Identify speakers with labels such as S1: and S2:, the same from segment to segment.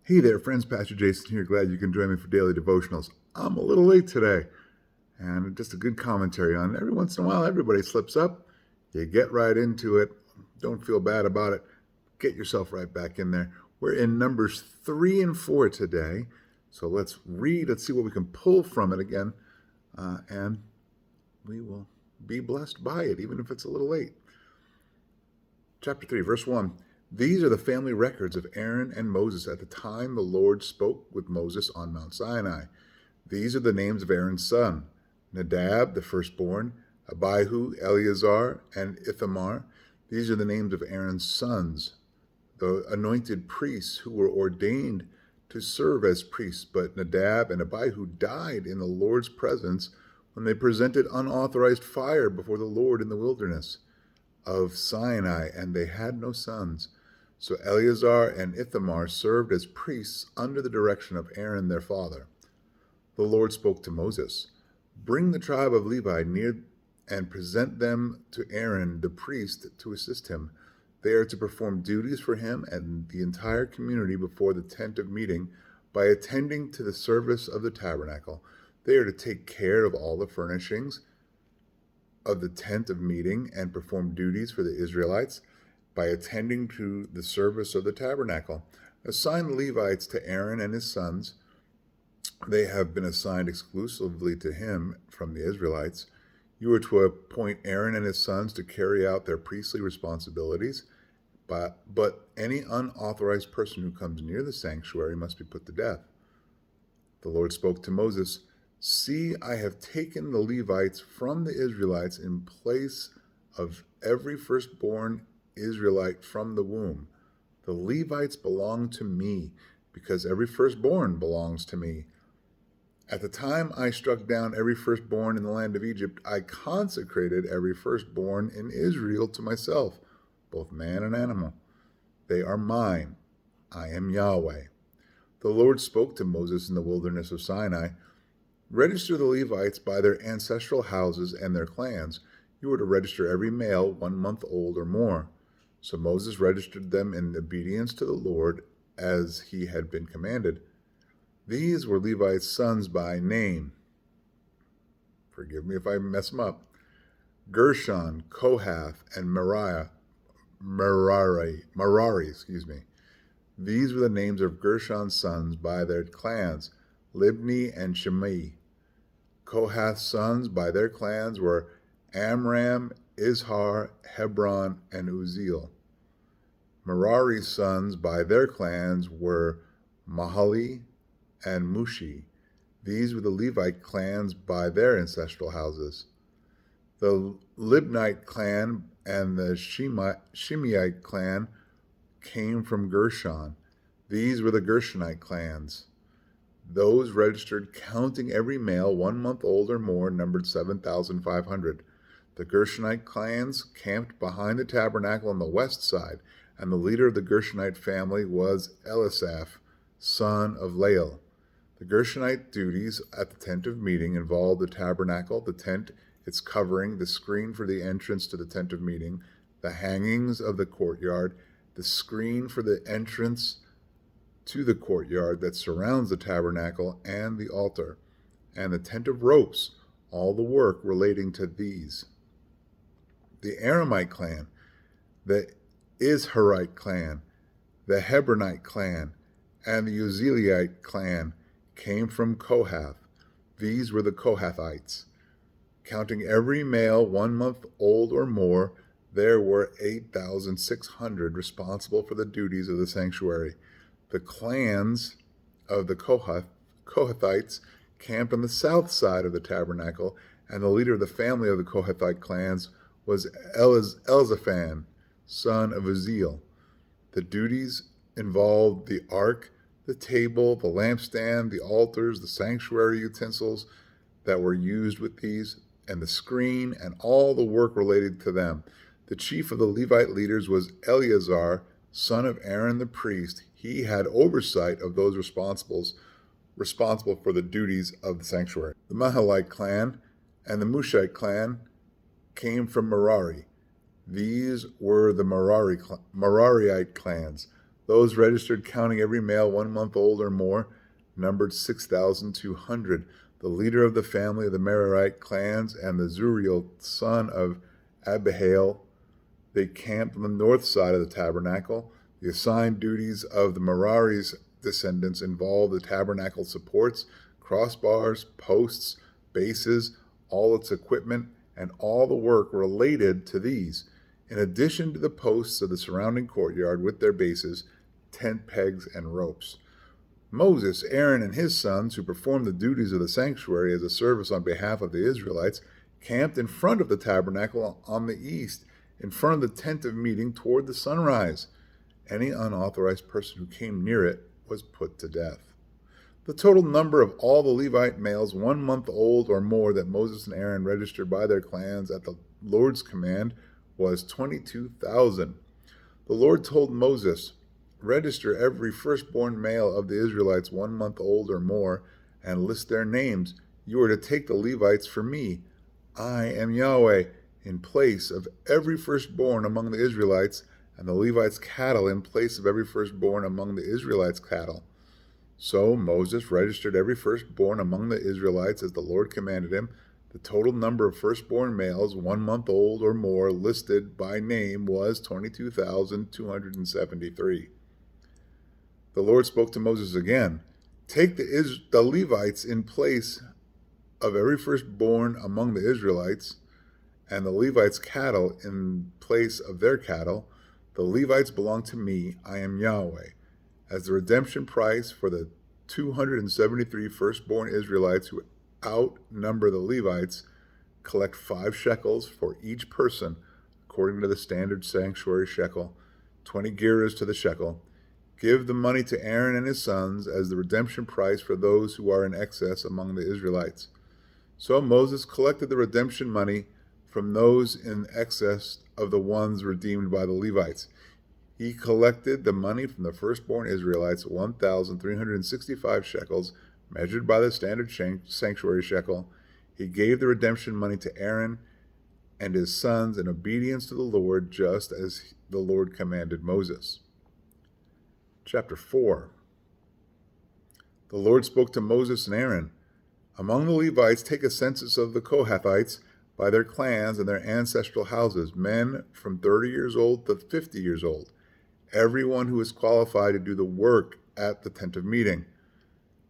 S1: Hey there, friends. Pastor Jason here. Glad you can join me for daily devotionals. I'm a little late today, and just a good commentary on every once in a while, everybody slips up. You get right into it. Don't feel bad about it. Get yourself right back in there. We're in Numbers 3 and 4 today. So let's read. Let's see what we can pull from it again. And we will be blessed by it, even if it's a little late. Chapter 3, verse 1. These are the family records of Aaron and Moses at the time the Lord spoke with Moses on Mount Sinai. These are the names of Aaron's son: Nadab, the firstborn, Abihu, Eleazar, and Ithamar. These are the names of Aaron's sons, the anointed priests who were ordained to serve as priests. But Nadab and Abihu died in the Lord's presence when they presented unauthorized fire before the Lord in the wilderness of Sinai, and they had no sons. So Eleazar and Ithamar served as priests under the direction of Aaron their father. The Lord spoke to Moses, "Bring the tribe of Levi near and present them to Aaron the priest to assist him. They are to perform duties for him and the entire community before the tent of meeting by attending to the service of the tabernacle. They are to take care of all the furnishings of the tent of meeting and perform duties for the Israelites by attending to the service of the tabernacle. Assign the Levites to Aaron and his sons. They have been assigned exclusively to him from the Israelites. You are to appoint Aaron and his sons to carry out their priestly responsibilities, but any unauthorized person who comes near the sanctuary must be put to death." The Lord spoke to Moses, "See, I have taken the Levites from the Israelites in place of every firstborn Israelite from the womb. The Levites belong to me, because every firstborn belongs to me. At the time I struck down every firstborn in the land of Egypt, I consecrated every firstborn in Israel to myself, both man and animal. They are mine. I am Yahweh." The Lord spoke to Moses in the wilderness of Sinai, "Register the Levites by their ancestral houses and their clans. You are to register every male 1 month old or more." So Moses registered them in obedience to the Lord as he had been commanded. These were Levi's sons by name. Forgive me if I mess them up. Gershon, Kohath, and Merari. These were the names of Gershon's sons by their clans, Libni and Shimei. Kohath's sons by their clans were Amram, Izhar, Hebron, and Uzziel. Merari's sons by their clans were Mahali and Mushi. These were the Levite clans by their ancestral houses. The Libnite clan and the Shimeite clan came from Gershon. These were the Gershonite clans. Those registered, counting every male 1 month old or more, numbered 7,500. The Gershonite clans camped behind the tabernacle on the west side, and the leader of the Gershonite family was Elisaph, son of Lael. The Gershonite duties at the tent of meeting involved the tabernacle, the tent, its covering, the screen for the entrance to the tent of meeting, the hangings of the courtyard, the screen for the entrance to the courtyard that surrounds the tabernacle and the altar, and the tent of ropes, all the work relating to these. The Aramite clan, the Izharite clan, the Hebronite clan, and the Uzzielite clan came from Kohath. These were the Kohathites. Counting every male 1 month old or more, there were 8,600 responsible for the duties of the sanctuary. The clans of the Kohathites camped on the south side of the tabernacle, and the leader of the family of the Kohathite clans was Elzaphan, son of Uzziel. The duties involved the ark, the table, the lampstand, the altars, the sanctuary utensils that were used with these, and the screen, and all the work related to them. The chief of the Levite leaders was Eleazar, son of Aaron the priest. He had oversight of those responsible for the duties of the sanctuary. The Mahalite clan and the Mushite clan came from Merari. These were the Merariite clans. Those registered counting every male 1 month old or more numbered 6,200. The leader of the family of the Merarite clans and the Zuriel son of Abihail, they camped on the north side of the tabernacle. The assigned duties of the Merari's descendants involved the tabernacle supports, crossbars, posts, bases, all its equipment, and all the work related to these. In addition to the posts of the surrounding courtyard with their bases, tent pegs, and ropes. Moses, Aaron, and his sons, who performed the duties of the sanctuary as a service on behalf of the Israelites, camped in front of the tabernacle on the east, in front of the tent of meeting toward the sunrise. Any unauthorized person who came near it was put to death. The total number of all the Levite males 1 month old or more that Moses and Aaron registered by their clans at the Lord's command was 22,000. The Lord told Moses, "Register every firstborn male of the Israelites 1 month old or more, and list their names. You are to take the Levites for me. I am Yahweh, in place of every firstborn among the Israelites, and the Levites' cattle in place of every firstborn among the Israelites' cattle." So Moses registered every firstborn among the Israelites as the Lord commanded him. The total number of firstborn males 1 month old or more listed by name was 22,273. The Lord spoke to Moses again. "Take the Levites in place of every firstborn among the Israelites, and the Levites' cattle in place of their cattle. The Levites belong to me. I am Yahweh. As the redemption price for the 273 firstborn Israelites who outnumber the Levites, collect 5 shekels for each person, according to the standard sanctuary shekel, 20 gerahs to the shekel. Give the money to Aaron and his sons as the redemption price for those who are in excess among the Israelites." So Moses collected the redemption money from those in excess of the ones redeemed by the Levites. He collected the money from the firstborn Israelites, 1,365 shekels, measured by the standard sanctuary shekel. He gave the redemption money to Aaron and his sons in obedience to the Lord, just as the Lord commanded Moses. Chapter 4. The Lord spoke to Moses and Aaron. "Among the Levites, take a census of the Kohathites by their clans and their ancestral houses, men from 30 years old to 50 years old, everyone who is qualified to do the work at the tent of meeting."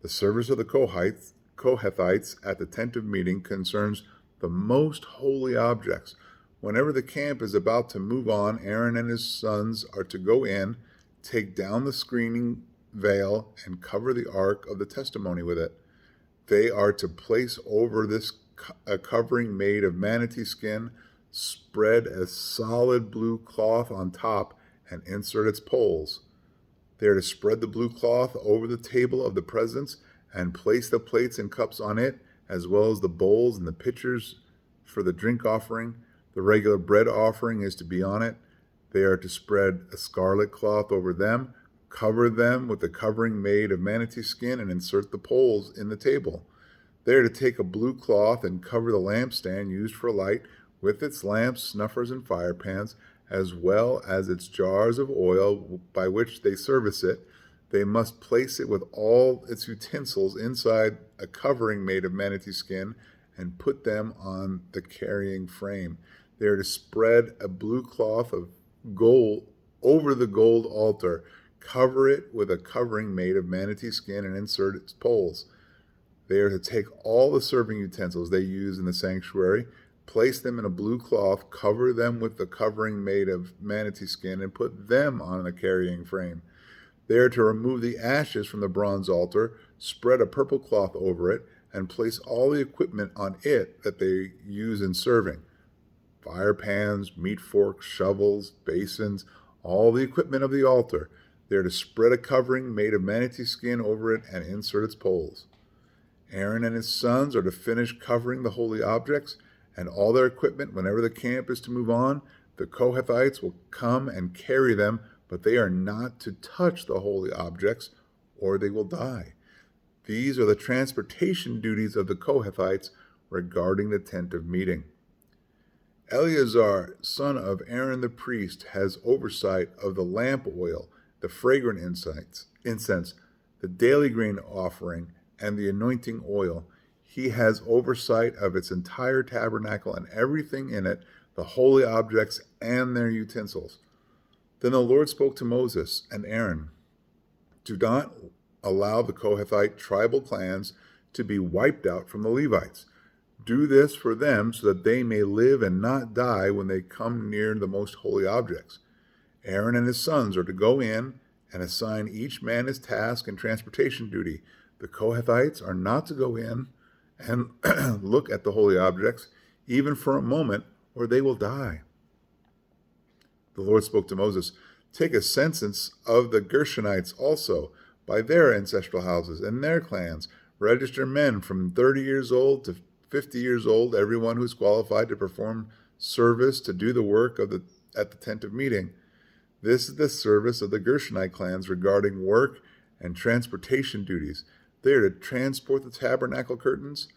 S1: The service of the Kohathites at the tent of meeting concerns the most holy objects. Whenever the camp is about to move on, Aaron and his sons are to go in, take down the screening veil, and cover the ark of the testimony with it. They are to place over this a covering made of manatee skin, spread a solid blue cloth on top, and insert its poles. They are to spread the blue cloth over the table of the presence and place the plates and cups on it, as well as the bowls and the pitchers for the drink offering. The regular bread offering is to be on it. They are to spread a scarlet cloth over them, cover them with a covering made of manatee skin, and insert the poles in the table. They are to take a blue cloth and cover the lampstand used for light with its lamps, snuffers, and fire pans, as well as its jars of oil by which they service it. They must place it with all its utensils inside a covering made of manatee skin and put them on the carrying frame. They are to spread a blue cloth of gold over the gold altar, cover it with a covering made of manatee skin, and insert its poles. They are to take all the serving utensils they use in the sanctuary, place them in a blue cloth, cover them with the covering made of manatee skin, and put them on the carrying frame. They are to remove the ashes from the bronze altar, spread a purple cloth over it, and place all the equipment on it that they use in serving: fire pans, meat forks, shovels, basins, all the equipment of the altar. They are to spread a covering made of manatee skin over it and insert its poles. Aaron and his sons are to finish covering the holy objects and all their equipment whenever the camp is to move on. The Kohathites will come and carry them, but they are not to touch the holy objects, or they will die. These are the transportation duties of the Kohathites regarding the tent of meeting. Eleazar, son of Aaron the priest, has oversight of the lamp oil the fragrant incense, the daily grain offering, and the anointing oil. He has oversight of its entire tabernacle and everything in it, the holy objects and their utensils. Then the Lord spoke to Moses and Aaron, "Do not allow the Kohathite tribal clans to be wiped out from the Levites. Do this for them so that they may live and not die when they come near the most holy objects. Aaron and his sons are to go in and assign each man his task and transportation duty. The Kohathites are not to go in and look at the holy objects, even for a moment, or they will die." The Lord spoke to Moses, "Take a census of the Gershonites also, by their ancestral houses and their clans. Register men from 30 years old to 50 years old, everyone who is qualified to perform service to do the work at the tent of meeting. This is the service of the Gershonite clans regarding work and transportation duties. They are to transport the tabernacle curtains,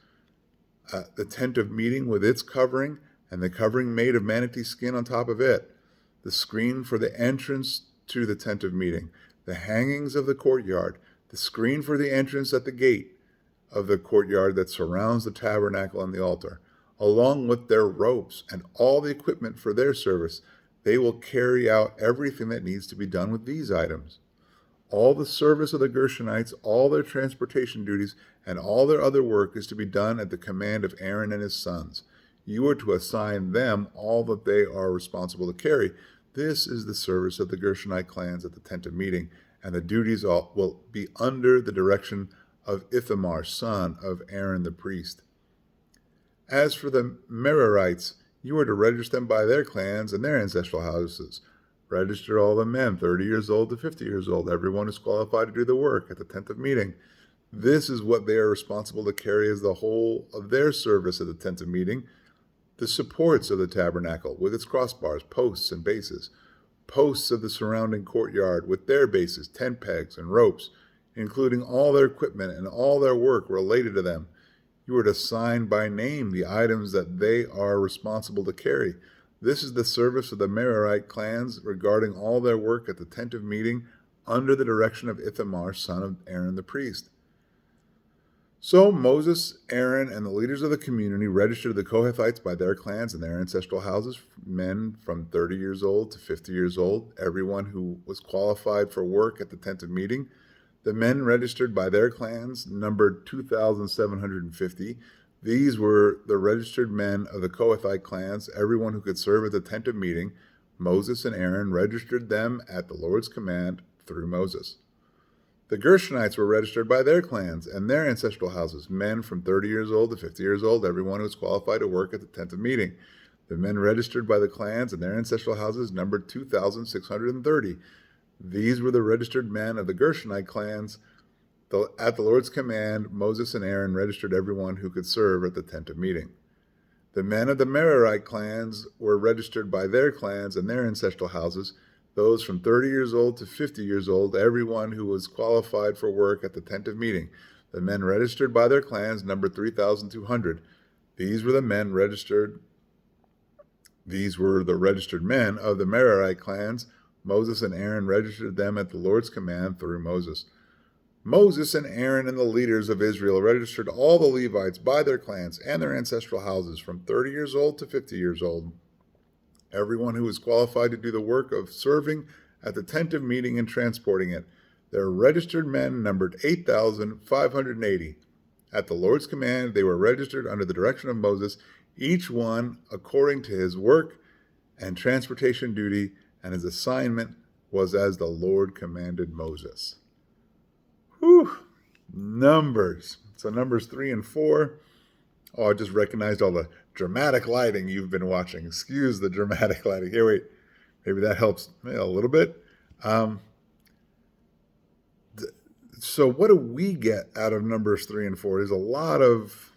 S1: the tent of meeting with its covering, and the covering made of manatee skin on top of it, the screen for the entrance to the tent of meeting, the hangings of the courtyard, the screen for the entrance at the gate of the courtyard that surrounds the tabernacle and the altar, along with their ropes and all the equipment for their service. They will carry out everything that needs to be done with these items. All the service of the Gershonites, all their transportation duties, and all their other work is to be done at the command of Aaron and his sons. You are to assign them all that they are responsible to carry. This is the service of the Gershonite clans at the tent of meeting, and the duties all will be under the direction of Ithamar, son of Aaron the priest. As for the Merarites, you are to register them by their clans and their ancestral houses. Register all the men 30 years old to 50 years old, everyone is qualified to do the work at the tent of meeting. This is what they are responsible to carry as the whole of their service at the tent of meeting: the supports of the tabernacle with its crossbars, posts, and bases, posts of the surrounding courtyard with their bases, tent pegs, and ropes, including all their equipment and all their work related to them. You are to assign by name the items that they are responsible to carry. This is the service of the Merarite clans regarding all their work at the tent of meeting under the direction of Ithamar, son of Aaron the priest. So Moses, Aaron, and the leaders of the community registered the Kohathites by their clans and their ancestral houses, men from 30 years old to 50 years old, everyone who was qualified for work at the tent of meeting. The men registered by their clans numbered 2,750. These were the registered men of the Kohathite clans, everyone who could serve at the tent of meeting. Moses and Aaron registered them at the Lord's command through Moses. The Gershonites were registered by their clans and their ancestral houses, men from 30 years old to 50 years old, everyone who was qualified to work at the tent of meeting. The men registered by the clans and their ancestral houses numbered 2,630. These were the registered men of the Gershonite clans. At the Lord's command, Moses and Aaron registered everyone who could serve at the tent of meeting. The men of the Merarite clans were registered by their clans and their ancestral houses, those from 30 years old to 50 years old, everyone who was qualified for work at the tent of meeting. The men registered by their clans numbered 3,200. These were the registered men of the Merarite clans. Moses and Aaron registered them at the Lord's command through Moses. Moses and Aaron and the leaders of Israel registered all the Levites by their clans and their ancestral houses from 30 years old to 50 years old, everyone who was qualified to do the work of serving at the tent of meeting and transporting it. Their registered men numbered 8,580. At the Lord's command, they were registered under the direction of Moses, each one according to his work and transportation duty, and his assignment was as the Lord commanded Moses. Whew. Numbers. So Numbers 3 and 4. Oh, I just recognized all the dramatic lighting you've been watching. Excuse the dramatic lighting. Here, wait. Maybe that helps a little bit. So what do we get out of Numbers 3 and 4? There's a lot of,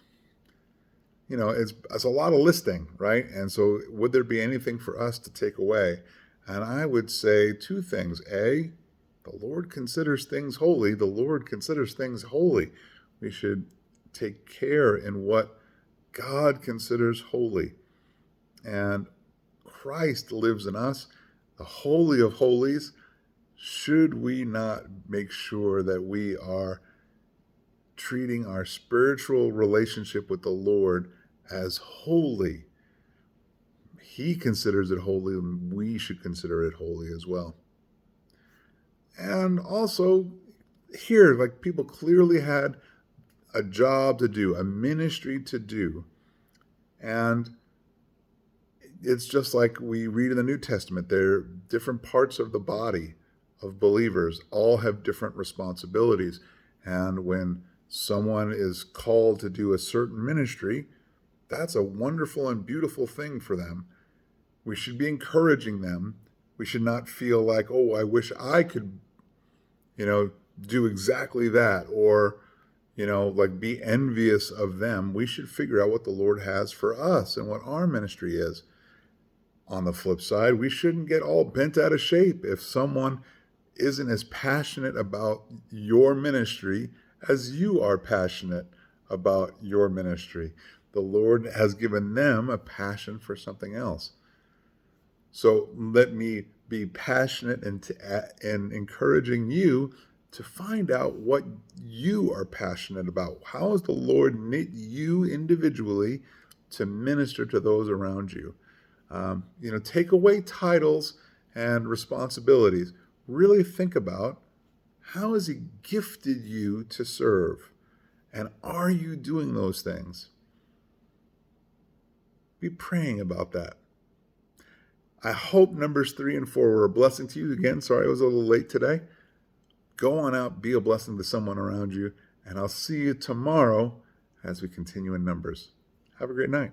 S1: it's a lot of listing, right? And so would there be anything for us to take away? And I would say two things. A, the Lord considers things holy. The Lord considers things holy. We should take care in what God considers holy. And Christ lives in us. The Holy of Holies should we not make sure that we are treating our spiritual relationship with the Lord as holy? He considers it holy, and we should consider it holy as well. And also, here, like, people clearly had a job to do, a ministry to do. And it's just like we read in the New Testament, there are different parts of the body of believers, all have different responsibilities. And when someone is called to do a certain ministry, that's a wonderful and beautiful thing for them. We should be encouraging them. We should not feel like, oh, I wish I could, do exactly that, or, like, be envious of them. We should figure out what the Lord has for us and what our ministry is. On the flip side, we shouldn't get all bent out of shape if someone isn't as passionate about your ministry as you are passionate about your ministry. The Lord has given them a passion for something else. So let me be passionate and encouraging you to find out what you are passionate about. How has the Lord knit you individually to minister to those around you? Take away titles and responsibilities. Really think about, how has He gifted you to serve? And are you doing those things? Be praying about that. I hope Numbers 3 and 4 were a blessing to you. Again, sorry I was a little late today. Go on out, be a blessing to someone around you, and I'll see you tomorrow as we continue in Numbers. Have a great night.